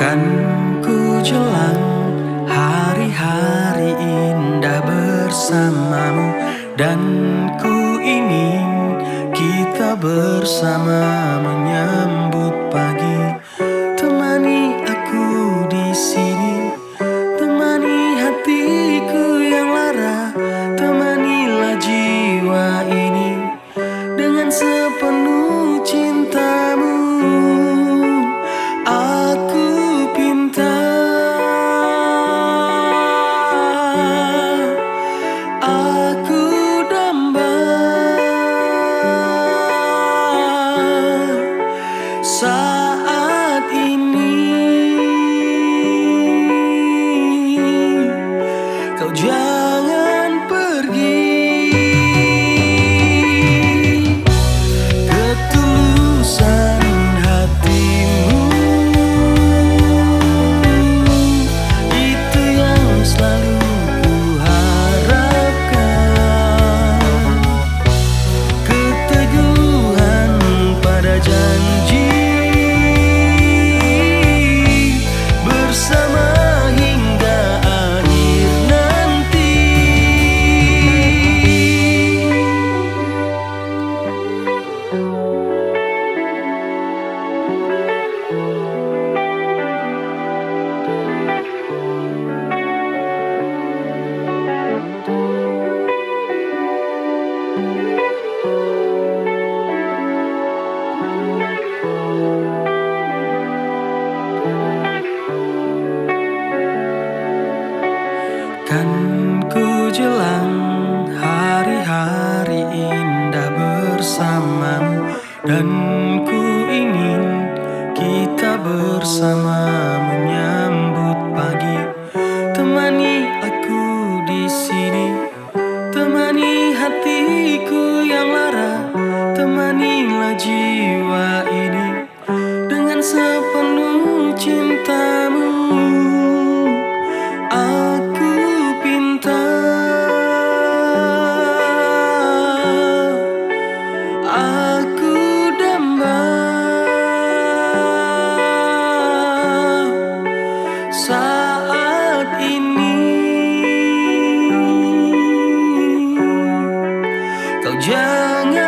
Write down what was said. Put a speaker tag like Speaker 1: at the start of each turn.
Speaker 1: Kan ku jelang hari-hari indah bersamamu, dan ku ingin kita bersama menyambut pagi. Temani aku di sini, temani hatiku yang lara, temanilah jiwa ini dengan sepenuh cintamu. Aku pinta, aku damba, saat ini kau jangan pergi. Ketulusan hatimu, itu yang selalu ku harapkan. Keteguhan pada janji, bersama hingga akhir nanti. Kan ku jelang hari-hari indah bersamamu, dan ku ingin kita bersama menyambut pagi. Temani aku di sini, temani hatiku yang lara, temanilah jiwa ini dengan sepenuh cintamu. Aku pinta, aku damba, saat ini kau jangan